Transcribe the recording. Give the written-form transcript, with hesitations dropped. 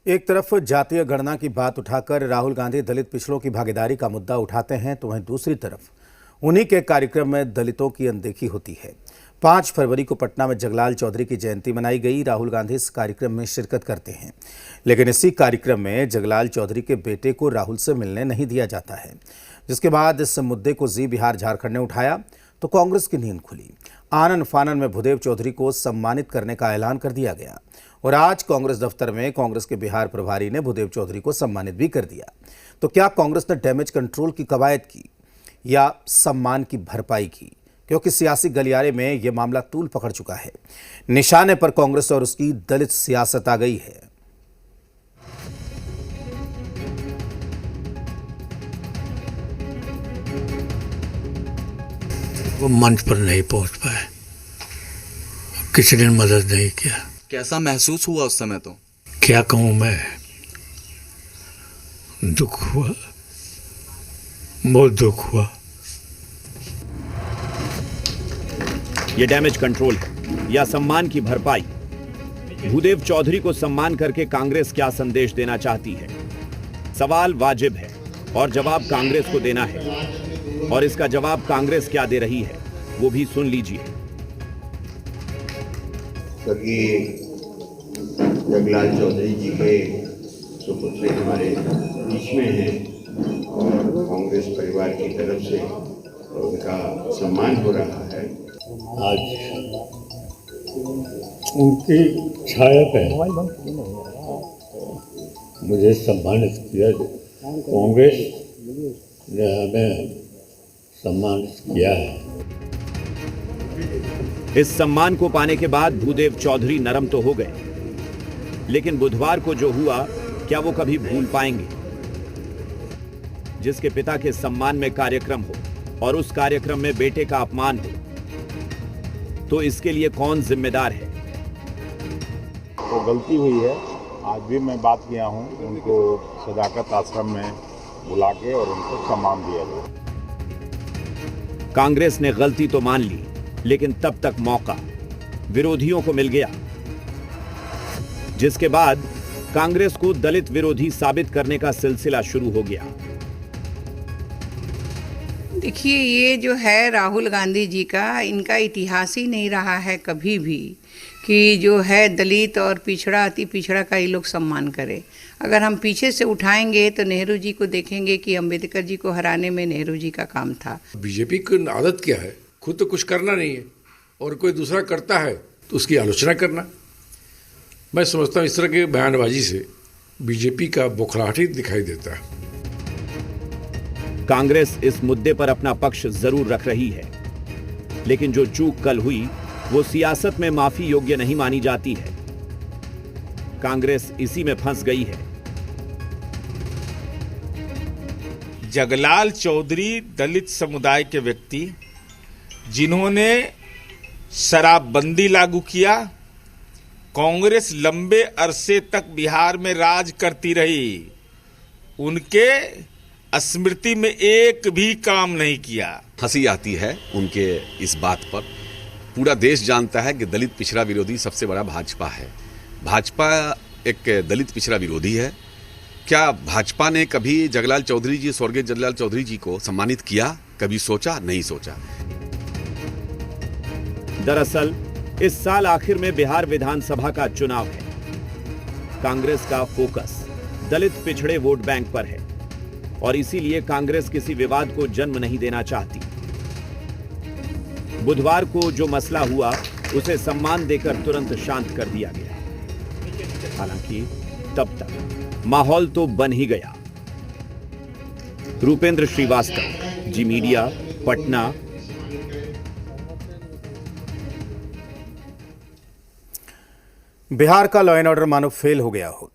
एक तरफ जातीय गणना की बात उठाकर राहुल गांधी दलित पिछड़ों की भागीदारी का मुद्दा उठाते हैं तो वहीं दूसरी तरफ उन्हीं के कार्यक्रम में दलितों की अनदेखी होती है। 5 फरवरी को पटना में जगलाल चौधरी की जयंती मनाई गई। राहुल गांधी इस कार्यक्रम में शिरकत करते हैं, लेकिन इसी कार्यक्रम में जगलाल चौधरी के बेटे को राहुल से मिलने नहीं दिया जाता है, जिसके बाद इस मुद्दे को जी बिहार झारखंड ने उठाया तो कांग्रेस की नींद खुली। आनन फानन में भूदेव चौधरी को सम्मानित करने का ऐलान कर दिया गया और आज कांग्रेस दफ्तर में कांग्रेस के बिहार प्रभारी ने भूदेव चौधरी को सम्मानित भी कर दिया। तो क्या कांग्रेस ने डैमेज कंट्रोल की कवायद की या सम्मान की भरपाई की? क्योंकि सियासी गलियारे में यह मामला तूल पकड़ चुका है। निशाने पर कांग्रेस और उसकी दलित सियासत आ गई है। वो मंच पर नहीं पहुंच पाए, किसी ने मदद नहीं किया। कैसा महसूस हुआ उस समय? तो क्या कहूं मैं, दुख हुआ, बहुत दुख हुआ। ये डैमेज कंट्रोल है या सम्मान की भरपाई? भूदेव चौधरी को सम्मान करके कांग्रेस क्या संदेश देना चाहती है? सवाल वाजिब है और जवाब कांग्रेस को देना है, और इसका जवाब कांग्रेस क्या दे रही है वो भी सुन लीजिए। क्योंकि जगलाल चौधरी जी के सुपुत्र हमारे बीच में हैं और कांग्रेस परिवार की तरफ से उनका सम्मान हो रहा है। आज उनकी छाया पे मुझे सम्मानित किया। कांग्रेस ने हमें सम्मानित किया है। इस सम्मान को पाने के बाद भूदेव चौधरी नरम तो हो गए, लेकिन बुधवार को जो हुआ क्या वो कभी भूल पाएंगे? जिसके पिता के सम्मान में कार्यक्रम हो और उस कार्यक्रम में बेटे का अपमान हो, तो इसके लिए कौन जिम्मेदार है? तो गलती हुई है। आज भी मैं बात किया हूं, उनको सदाकत आश्रम में बुला के और उनको सम्मान दिया गया। कांग्रेस ने गलती तो मान ली, लेकिन तब तक मौका विरोधियों को मिल गया, जिसके बाद कांग्रेस को दलित विरोधी साबित करने का सिलसिला शुरू हो गया। देखिए, ये जो है राहुल गांधी जी का, इनका इतिहास ही नहीं रहा है कभी भी कि जो है दलित और पिछड़ा, अति पिछड़ा का ये लोग सम्मान करे। अगर हम पीछे से उठाएंगे तो नेहरू जी को देखेंगे कि अंबेडकर जी को हराने में नेहरू जी का काम था। बीजेपी की आदत क्या है, खुद तो कुछ करना नहीं है और कोई दूसरा करता है तो उसकी आलोचना करना। मैं समझता हूँ इस तरह की बयानबाजी से बीजेपी का बौखलाहट ही दिखाई देता है। कांग्रेस इस मुद्दे पर अपना पक्ष जरूर रख रही है, लेकिन जो चूक कल हुई वो सियासत में माफी योग्य नहीं मानी जाती है। कांग्रेस इसी में फंस गई है। जगलाल चौधरी दलित समुदाय के व्यक्ति जिन्होंने शराबबंदी लागू किया, कांग्रेस लंबे अरसे तक बिहार में राज करती रही, उनके स्मृति में एक भी काम नहीं किया। हंसी आती है उनके इस बात पर। पूरा देश जानता है कि दलित पिछड़ा विरोधी सबसे बड़ा भाजपा है। भाजपा एक दलित पिछड़ा विरोधी है। क्या भाजपा ने कभी जगलाल चौधरी जी, स्वर्गीय जगलाल चौधरी जी को सम्मानित किया? कभी सोचा? नहीं सोचा। दरअसल इस साल आखिर में बिहार विधानसभा का चुनाव है। कांग्रेस का फोकस दलित पिछड़े वोट बैंक पर है और इसीलिए कांग्रेस किसी विवाद को जन्म नहीं देना चाहती। बुधवार को जो मसला हुआ उसे सम्मान देकर तुरंत शांत कर दिया गया। हालांकि तब तक माहौल तो बन ही गया। रूपेंद्र श्रीवास्तव, जी मीडिया, पटना। बिहार का लॉ एंड ऑर्डर मानो फेल हो गया हो।